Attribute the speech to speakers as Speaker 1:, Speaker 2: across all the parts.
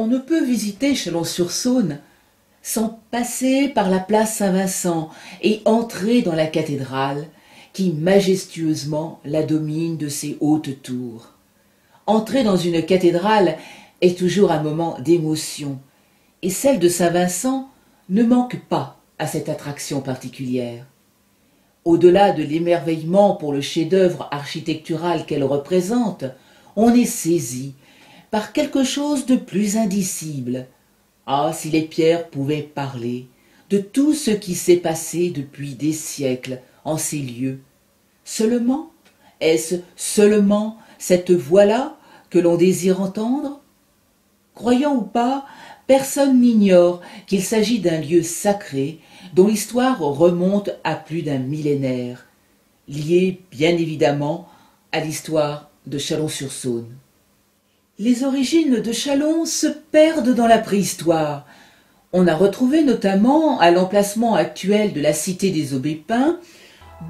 Speaker 1: On ne peut visiter Chalon-sur-Saône sans passer par la place Saint-Vincent et entrer dans la cathédrale qui majestueusement la domine de ses hautes tours. Entrer dans une cathédrale est toujours un moment d'émotion, et celle de Saint-Vincent ne manque pas à cette attraction particulière. Au-delà de l'émerveillement pour le chef-d'œuvre architectural qu'elle représente, on est saisi par quelque chose de plus indicible. Ah, si les pierres pouvaient parler de tout ce qui s'est passé depuis des siècles en ces lieux. Seulement, est-ce seulement cette voix-là que l'on désire entendre? Croyant ou pas, personne n'ignore qu'il s'agit d'un lieu sacré dont l'histoire remonte à plus d'un millénaire, lié bien évidemment à l'histoire de Chalon-sur-Saône. Les origines de Chalon se perdent dans la préhistoire. On a retrouvé notamment, à l'emplacement actuel de la cité des Aubépins,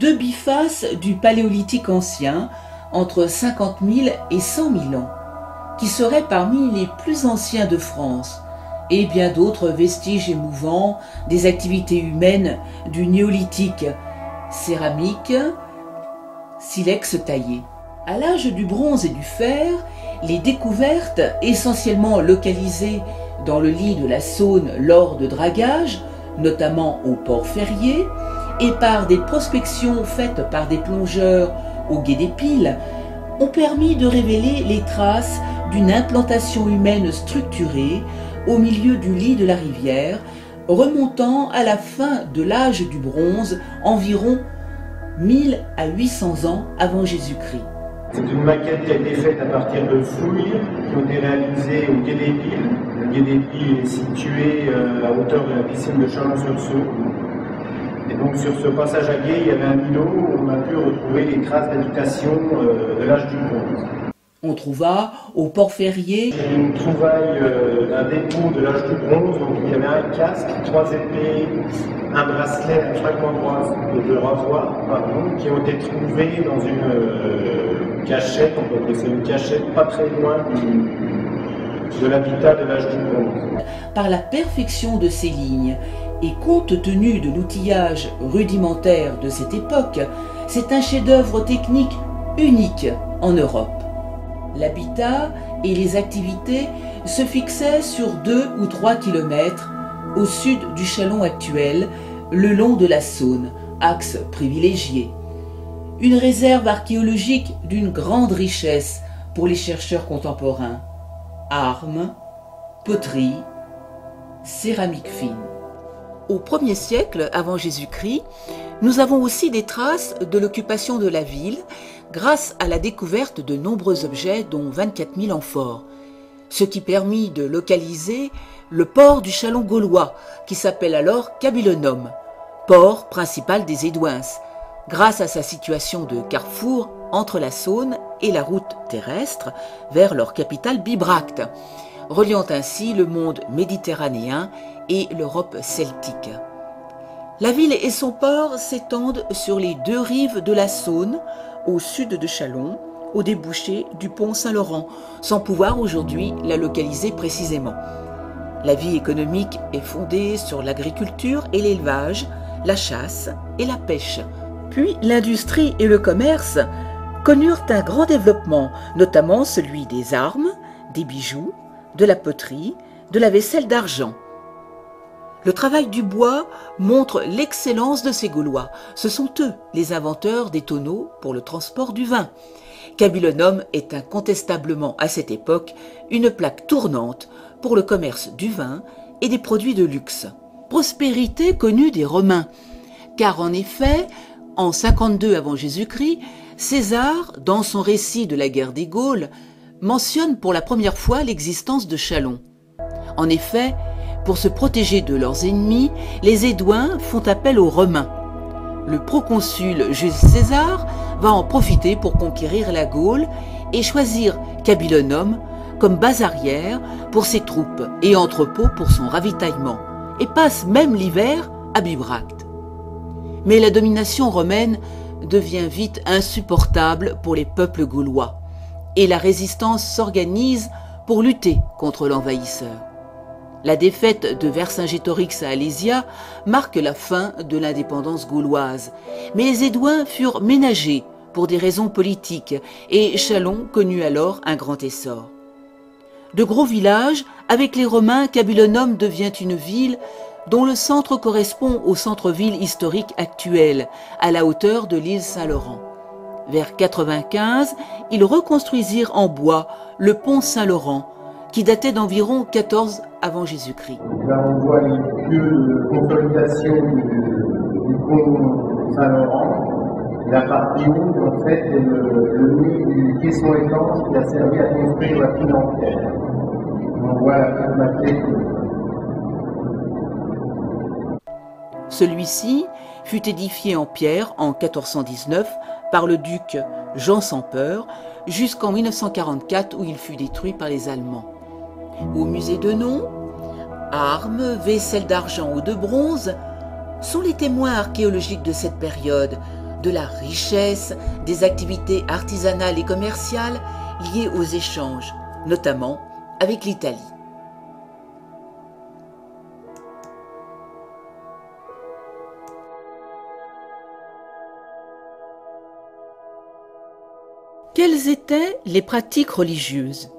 Speaker 1: 2 bifaces du Paléolithique ancien, entre 50 000 et 100 000 ans, qui seraient parmi les plus anciens de France, et bien d'autres vestiges émouvants des activités humaines du néolithique, céramique, silex taillé. À l'âge du bronze et du fer, les découvertes, essentiellement localisées dans le lit de la Saône lors de dragage, notamment au port Ferrier, et par des prospections faites par des plongeurs au Gué des Piles, ont permis de révéler les traces d'une implantation humaine structurée au milieu du lit de la rivière, remontant à la fin de l'âge du bronze, environ 1000 à 800 ans avant Jésus-Christ.
Speaker 2: C'est une maquette qui a été faite à partir de fouilles qui ont été réalisées au Gué des Piles. Le Gué des Piles est situé à hauteur de la piscine de Chalon-sur-Saône. Et donc sur ce passage à gué, il y avait un îlot où on a pu retrouver les traces d'habitation de l'âge du bronze.
Speaker 1: On trouva au port Ferrier
Speaker 2: une trouvaille d'un dépôt de l'âge du bronze, donc il y avait un casque, 3 épées, un bracelet, un fragment de rasoir, qui ont été trouvés dans une cachette, on peut appeler ça une cachette, pas très loin de l'habitat de l'âge du bronze.
Speaker 1: Par la perfection de ces lignes et compte tenu de l'outillage rudimentaire de cette époque, c'est un chef-d'œuvre technique unique en Europe. L'habitat et les activités se fixaient sur 2 ou 3 kilomètres au sud du Chalon actuel, le long de la Saône, axe privilégié. Une réserve archéologique d'une grande richesse pour les chercheurs contemporains. Armes, poterie, céramique fine. Au 1er siècle avant Jésus-Christ, nous avons aussi des traces de l'occupation de la ville grâce à la découverte de nombreux objets dont 24 000 amphores, ce qui permit de localiser le port du Chalon gaulois qui s'appelle alors Cabillonum, port principal des Édouins, grâce à sa situation de carrefour entre la Saône et la route terrestre vers leur capitale Bibracte, reliant ainsi le monde méditerranéen et l'Europe celtique. La ville et son port s'étendent sur les 2 rives de la Saône, au sud de Chalon, au débouché du pont Saint-Laurent, sans pouvoir aujourd'hui la localiser précisément. La vie économique est fondée sur l'agriculture et l'élevage, la chasse et la pêche. Puis l'industrie et le commerce connurent un grand développement, notamment celui des armes, des bijoux, de la poterie, de la vaisselle d'argent. Le travail du bois montre l'excellence de ces Gaulois. Ce sont eux les inventeurs des tonneaux pour le transport du vin. Cabillonum est incontestablement à cette époque une plaque tournante pour le commerce du vin et des produits de luxe. Prospérité connue des Romains, car en effet, en 52 avant Jésus-Christ, César, dans son récit de la guerre des Gaules, mentionne pour la première fois l'existence de Chalon. En effet, pour se protéger de leurs ennemis, les Édouins font appel aux Romains. Le proconsul Jules César va en profiter pour conquérir la Gaule et choisir Cabillonum comme base arrière pour ses troupes et entrepôt pour son ravitaillement, et passe même l'hiver à Bibracte. Mais la domination romaine devient vite insupportable pour les peuples gaulois, et la résistance s'organise pour lutter contre l'envahisseur. La défaite de Vercingétorix à Alésia marque la fin de l'indépendance gauloise, mais les Édouins furent ménagés pour des raisons politiques et Châlons connut alors un grand essor. De gros villages, avec les Romains, Cabulonum devient une ville dont le centre correspond au centre-ville historique actuel, à la hauteur de l'île Saint-Laurent. Vers 95, ils reconstruisirent en bois le pont Saint-Laurent, qui datait d'environ 14 avant Jésus-Christ.
Speaker 2: Là, on voit les lieux de consolidation du pont Saint-Laurent. La partie haute, en fait, est le nid du caisson étanche qui a servi à construire la pile en pierre. On voit la maquette.
Speaker 1: Celui-ci fut édifié en pierre en 1419 par le duc Jean sans Peur jusqu'en 1944 où il fut détruit par les Allemands. Au musée de Nons, armes, vaisselle d'argent ou de bronze sont les témoins archéologiques de cette période, de la richesse des activités artisanales et commerciales liées aux échanges, notamment avec l'Italie. Quelles étaient les pratiques religieuses?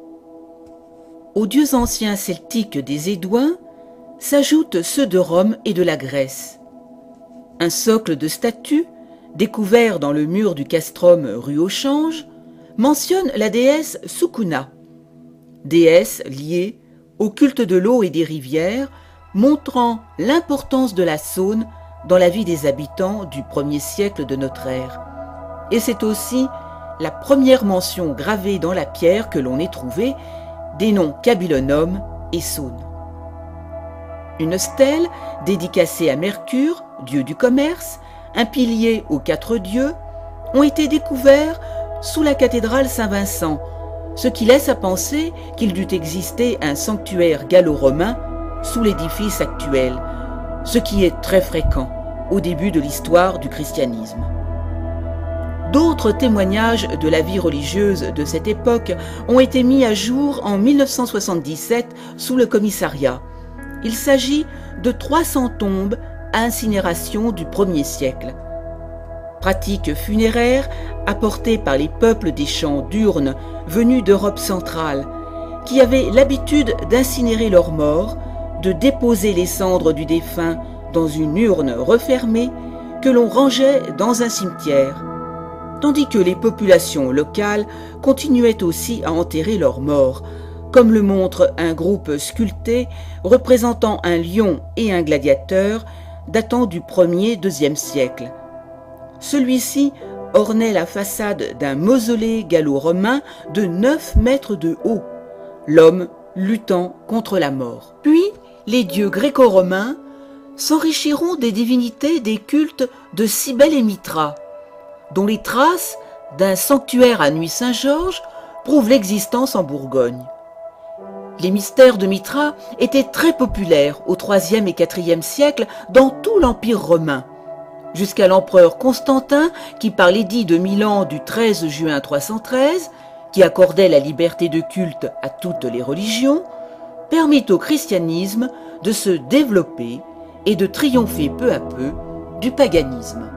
Speaker 1: Aux dieux anciens celtiques des Édouins s'ajoutent ceux de Rome et de la Grèce. Un socle de statues, découvert dans le mur du castrum rue au Change, mentionne la déesse Sukuna, déesse liée au culte de l'eau et des rivières, montrant l'importance de la Saône dans la vie des habitants du 1er siècle de notre ère. Et c'est aussi la première mention gravée dans la pierre que l'on ait trouvée des noms Cabulonum et Saône. Une stèle dédicacée à Mercure, dieu du commerce, un pilier aux 4 dieux, ont été découverts sous la cathédrale Saint-Vincent, ce qui laisse à penser qu'il dut exister un sanctuaire gallo-romain sous l'édifice actuel, ce qui est très fréquent au début de l'histoire du christianisme. D'autres témoignages de la vie religieuse de cette époque ont été mis à jour en 1977 sous le commissariat. Il s'agit de 300 tombes à incinération du 1er siècle. Pratique funéraire apportée par les peuples des champs d'urnes venus d'Europe centrale, qui avaient l'habitude d'incinérer leurs morts, de déposer les cendres du défunt dans une urne refermée que l'on rangeait dans un cimetière, tandis que les populations locales continuaient aussi à enterrer leurs morts, comme le montre un groupe sculpté représentant un lion et un gladiateur datant du 1er-2e siècle. Celui-ci ornait la façade d'un mausolée gallo-romain de 9 mètres de haut, l'homme luttant contre la mort. Puis, les dieux gréco-romains s'enrichiront des divinités des cultes de Cybèle et Mithra, dont les traces d'un sanctuaire à Nuit-Saint-Georges prouvent l'existence en Bourgogne. Les mystères de Mithra étaient très populaires au IIIe et IVe siècle dans tout l'Empire romain, jusqu'à l'empereur Constantin qui, par l'édit de Milan du 13 juin 313, qui accordait la liberté de culte à toutes les religions, permit au christianisme de se développer et de triompher peu à peu du paganisme.